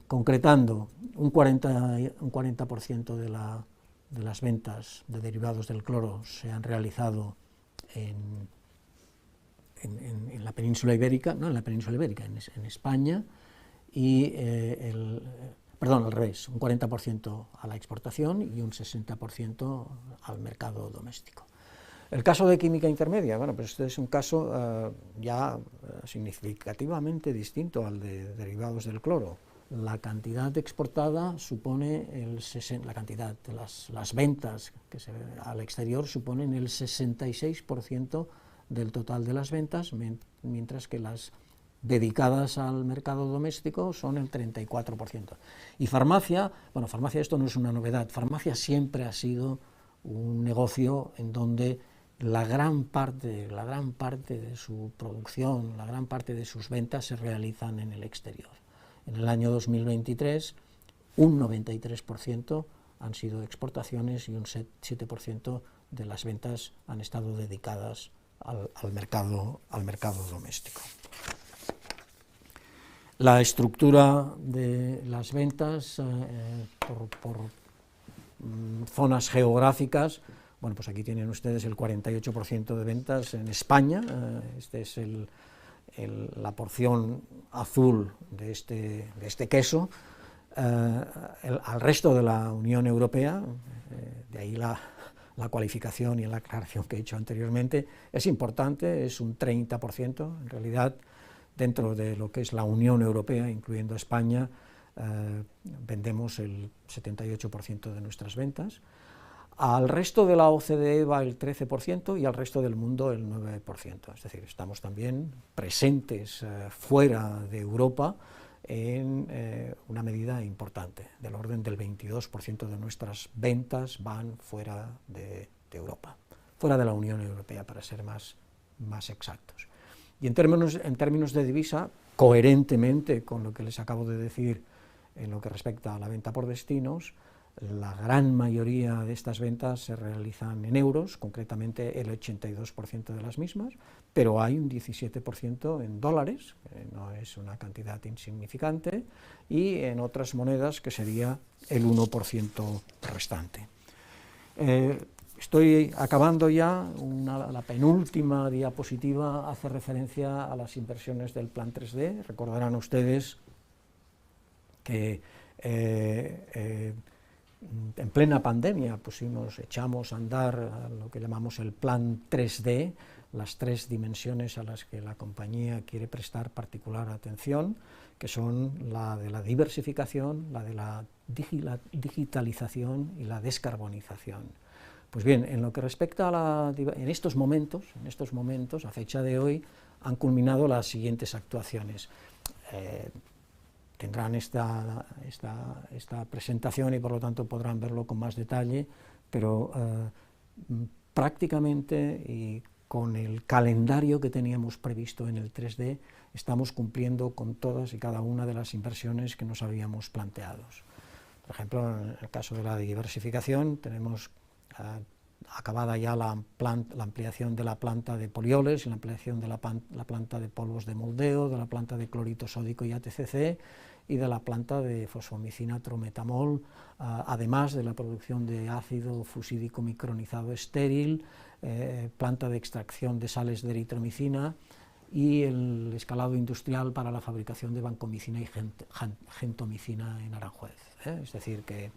Concretando, un 40% de las ventas de derivados del cloro se han realizado en la península ibérica, no en la península ibérica, en España, y al revés, un 40% a la exportación y un 60% al mercado doméstico. El caso de química intermedia, bueno, pues este es un caso ya significativamente distinto al de derivados del cloro. La cantidad exportada supone las ventas al exterior suponen el 66% del total de las ventas, mientras que las dedicadas al mercado doméstico son el 34%. Y farmacia, bueno, farmacia esto no es una novedad, farmacia siempre ha sido un negocio en donde la gran parte de su producción, la gran parte de sus ventas se realizan en el exterior. En el año 2023, un 93% han sido exportaciones y un 7% de las ventas han estado dedicadas al mercado doméstico. La estructura de las ventas por zonas geográficas, bueno, pues aquí tienen ustedes el 48% de ventas en España, este es la porción azul de este queso, al resto de la Unión Europea, de ahí la cualificación y la aclaración que he hecho anteriormente, es importante, es un 30%, en realidad, dentro de lo que es la Unión Europea, incluyendo España, vendemos el 78% de nuestras ventas. Al resto de la OCDE va el 13% y al resto del mundo el 9%. Es decir, estamos también presentes fuera de Europa en una medida importante, del orden del 22% de nuestras ventas van fuera de Europa, fuera de la Unión Europea, para ser más exactos. Y en términos de divisa, coherentemente con lo que les acabo de decir en lo que respecta a la venta por destinos, la gran mayoría de estas ventas se realizan en euros, concretamente el 82% de las mismas, pero hay un 17% en dólares, que no es una cantidad insignificante, y en otras monedas, que sería el 1% restante. Estoy acabando ya, la penúltima diapositiva hace referencia a las inversiones del Plan 3D. Recordarán ustedes que en plena pandemia echamos a andar lo que llamamos el Plan 3D, las tres dimensiones a las que la compañía quiere prestar particular atención, que son la de la diversificación, la de la digitalización y la descarbonización. Pues bien, en lo que respecta a en estos momentos, a fecha de hoy, han culminado las siguientes actuaciones. Tendrán esta presentación y por lo tanto podrán verlo con más detalle, pero prácticamente y con el calendario que teníamos previsto en el 3D, estamos cumpliendo con todas y cada una de las inversiones que nos habíamos planteado. Por ejemplo, en el caso de la diversificación, tenemos acabada ya la ampliación de la planta de polioles, la ampliación de la planta de polvos de moldeo, de la planta de clorito sódico y ATCC, y de la planta de fosfomicina trometamol, además de la producción de ácido fusídico micronizado estéril, planta de extracción de sales de eritromicina y el escalado industrial para la fabricación de vancomicina y gentomicina en Aranjuez. Es decir, que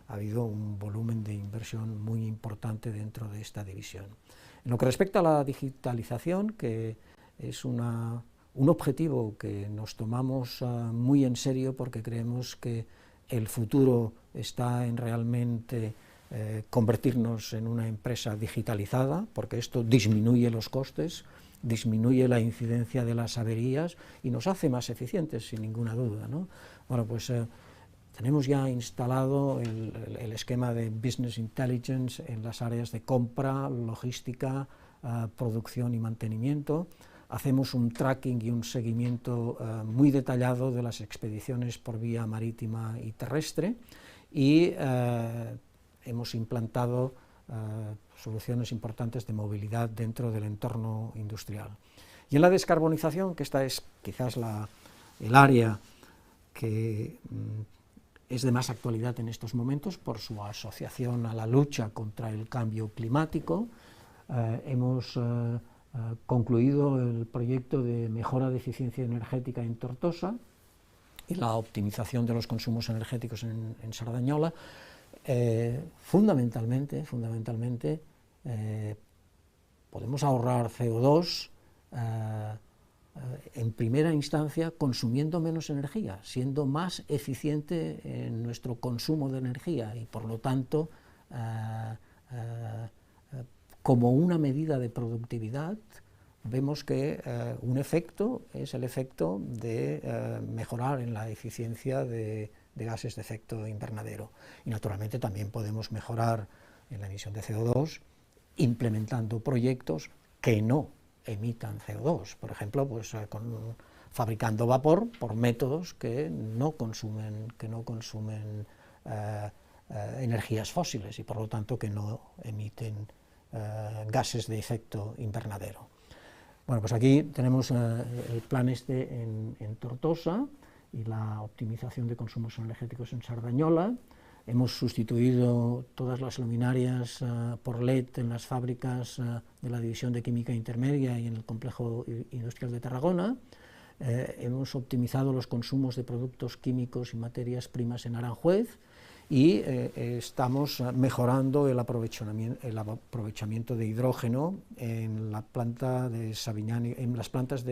ha habido un volumen de inversión muy importante dentro de esta división. En lo que respecta a la digitalización, que es un objetivo que nos tomamos muy en serio porque creemos que el futuro está en realmente convertirnos en una empresa digitalizada, porque esto disminuye los costes, disminuye la incidencia de las averías y nos hace más eficientes, sin ninguna duda, ¿no? Bueno, pues tenemos ya instalado el esquema de Business Intelligence en las áreas de compra, logística, producción y mantenimiento. Hacemos un tracking y un seguimiento muy detallado de las expediciones por vía marítima y terrestre y hemos implantado soluciones importantes de movilidad dentro del entorno industrial. Y en la descarbonización, que esta es quizás el área que es de más actualidad en estos momentos por su asociación a la lucha contra el cambio climático, hemos concluido el proyecto de mejora de eficiencia energética en Tortosa y la optimización de los consumos energéticos en Sardañola. Fundamentalmente, podemos ahorrar CO2 en primera instancia consumiendo menos energía, siendo más eficiente en nuestro consumo de energía y por lo tanto como una medida de productividad vemos que un efecto es el efecto de mejorar en la eficiencia de gases de efecto invernadero. Y naturalmente también podemos mejorar en la emisión de CO2 implementando proyectos que no emitan CO2, por ejemplo, pues, fabricando vapor por métodos que no consumen energías fósiles y por lo tanto que no emiten gases de efecto invernadero. Bueno, pues aquí tenemos el plan en Tortosa y la optimización de consumos energéticos en Sardañola. Hemos sustituido todas las luminarias por LED en las fábricas de la División de Química Intermedia y en el Complejo Industrial de Tarragona. Hemos optimizado los consumos de productos químicos y materias primas en Aranjuez y estamos mejorando el aprovechamiento de hidrógeno en las plantas de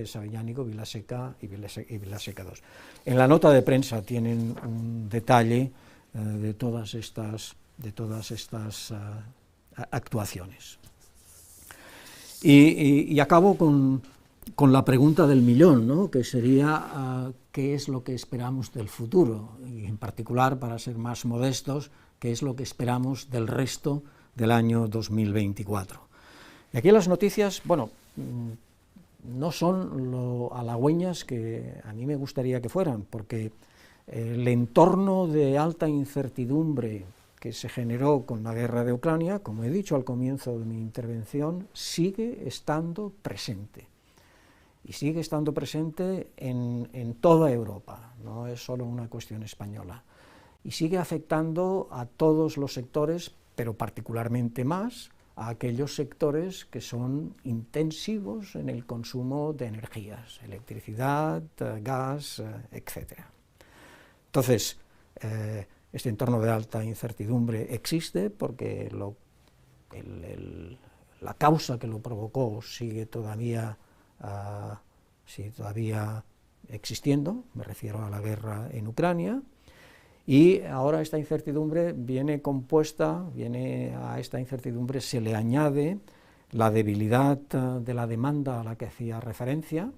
Sabiñánigo, Vilaseca y Vilaseca II. En la nota de prensa tienen un detalle de todas estas actuaciones. Y acabo con la pregunta del millón, ¿no? Que sería qué es lo que esperamos del futuro, y en particular, para ser más modestos, qué es lo que esperamos del resto del año 2024. Y aquí las noticias, bueno, no son lo halagüeñas que a mí me gustaría que fueran, porque el entorno de alta incertidumbre que se generó con la guerra de Ucrania, como he dicho al comienzo de mi intervención, sigue estando presente. Y sigue estando presente en toda Europa, no es solo una cuestión española. Y sigue afectando a todos los sectores, pero particularmente más a aquellos sectores que son intensivos en el consumo de energías, electricidad, gas, etc. Entonces, este entorno de alta incertidumbre existe porque la causa que lo provocó sigue todavía existiendo, me refiero a la guerra en Ucrania, y ahora esta incertidumbre a esta incertidumbre se le añade la debilidad de la demanda a la que hacía referencia.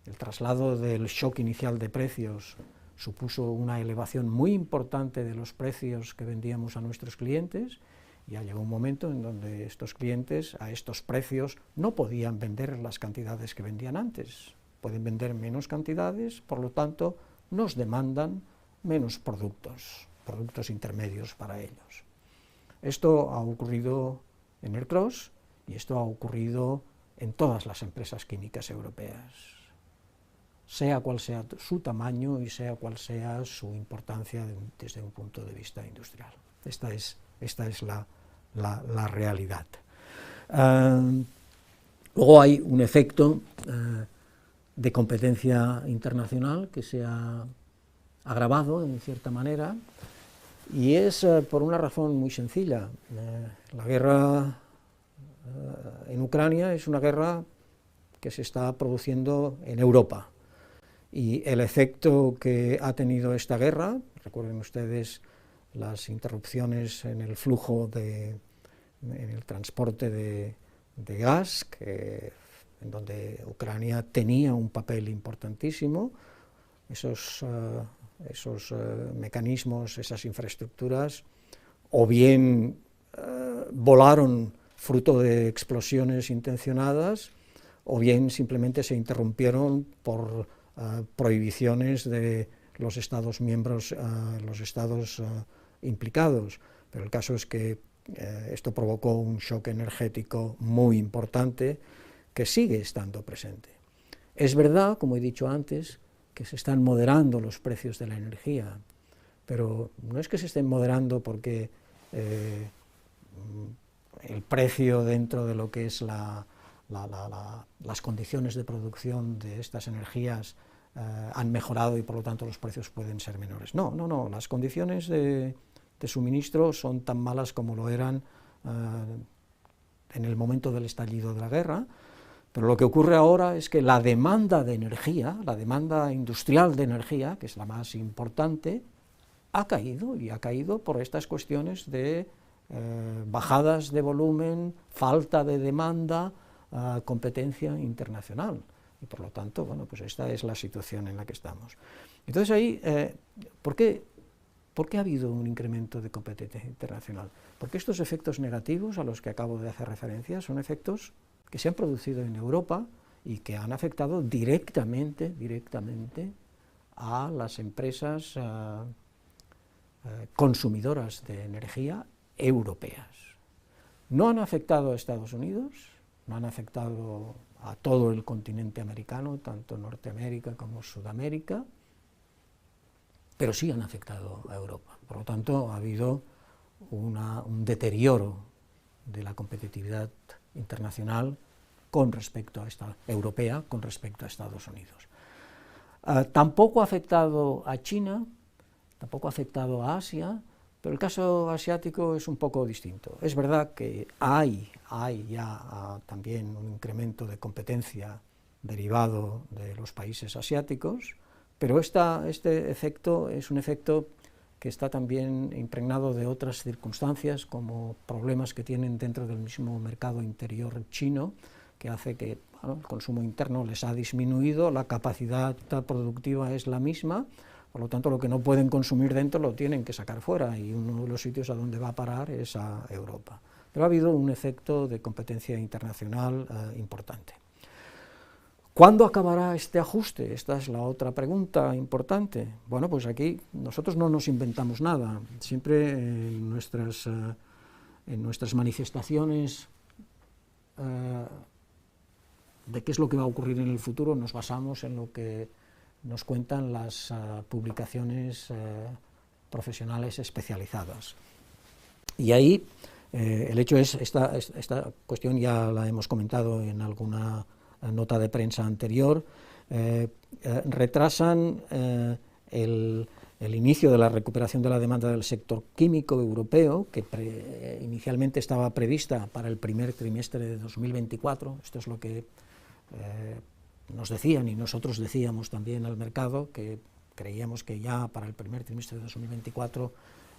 El traslado del shock inicial de precios supuso una elevación muy importante de los precios que vendíamos a nuestros clientes. Ya llegó un momento en donde estos clientes a estos precios no podían vender las cantidades que vendían antes, pueden vender menos cantidades, por lo tanto nos demandan menos productos intermedios para ellos. Esto ha ocurrido en Ercros y esto ha ocurrido en todas las empresas químicas europeas, sea cual sea su tamaño y sea cual sea su importancia desde un punto de vista industrial. Esta es la realidad. Luego hay un efecto de competencia internacional que se ha agravado en cierta manera, y es por una razón muy sencilla. La guerra en Ucrania es una guerra que se está produciendo en Europa, y el efecto que ha tenido esta guerra, recuerden ustedes las interrupciones en el flujo en el transporte de gas, que en donde Ucrania tenía un papel importantísimo. Esos mecanismos, esas infraestructuras, o bien volaron fruto de explosiones intencionadas, o bien simplemente se interrumpieron por prohibiciones de los Estados miembros, los Estados implicados. Pero el caso es que esto provocó un shock energético muy importante que sigue estando presente. Es verdad, como he dicho antes, que se están moderando los precios de la energía, pero no es que se estén moderando porque el precio dentro de lo que es las condiciones de producción de estas energías han mejorado y por lo tanto los precios pueden ser menores. No, las condiciones de suministro son tan malas como lo eran en el momento del estallido de la guerra, pero lo que ocurre ahora es que la demanda de energía, la demanda industrial de energía, que es la más importante, ha caído, y ha caído por estas cuestiones de bajadas de volumen, falta de demanda, competencia internacional. Y por lo tanto, bueno, pues esta es la situación en la que estamos. Entonces ahí, ¿por qué ha habido un incremento de competencia internacional? Porque estos efectos negativos a los que acabo de hacer referencia son efectos que se han producido en Europa y que han afectado directamente a las empresas consumidoras de energía europeas. No han afectado a Estados Unidos, no han afectado a todo el continente americano, tanto Norteamérica como Sudamérica, pero sí han afectado a Europa. Por lo tanto, ha habido un deterioro de la competitividad internacional con respecto a esta europea, con respecto a Estados Unidos. Tampoco ha afectado a China, tampoco ha afectado a Asia, pero el caso asiático es un poco distinto. Es verdad que hay ya también un incremento de competencia derivado de los países asiáticos, pero este efecto es un efecto que está también impregnado de otras circunstancias, como problemas que tienen dentro del mismo mercado interior chino, que hace que el consumo interno les ha disminuido, la capacidad productiva es la misma, por lo tanto lo que no pueden consumir dentro lo tienen que sacar fuera, y uno de los sitios a donde va a parar es a Europa. Pero ha habido un efecto de competencia internacional importante. ¿Cuándo acabará este ajuste? Esta es la otra pregunta importante. Bueno, pues aquí nosotros no nos inventamos nada. Siempre en nuestras manifestaciones de qué es lo que va a ocurrir en el futuro nos basamos en lo que nos cuentan las publicaciones profesionales especializadas. Y ahí el hecho es, esta cuestión ya la hemos comentado en alguna nota de prensa anterior, retrasan el inicio de la recuperación de la demanda del sector químico europeo, que inicialmente estaba prevista para el primer trimestre de 2024, esto es lo que nos decían y nosotros decíamos también al mercado, que creíamos que ya para el primer trimestre de 2024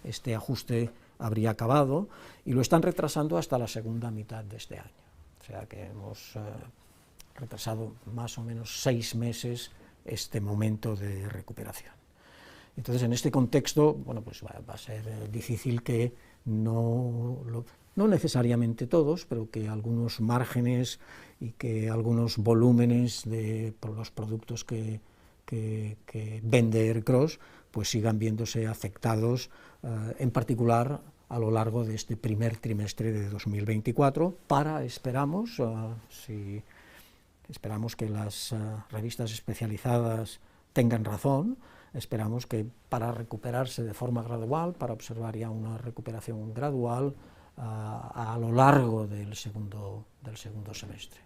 este ajuste habría acabado, y lo están retrasando hasta la segunda mitad de este año. O sea que hemos retrasado más o menos 6 meses este momento de recuperación. Entonces, en este contexto, bueno, pues va a ser difícil que no necesariamente todos, pero que algunos márgenes y que algunos volúmenes de los productos que vende Aircross pues sigan viéndose afectados, en particular a lo largo de este primer trimestre de 2024, esperamos que las revistas especializadas tengan razón, esperamos que para recuperarse de forma gradual, para observar ya una recuperación gradual a lo largo del segundo semestre.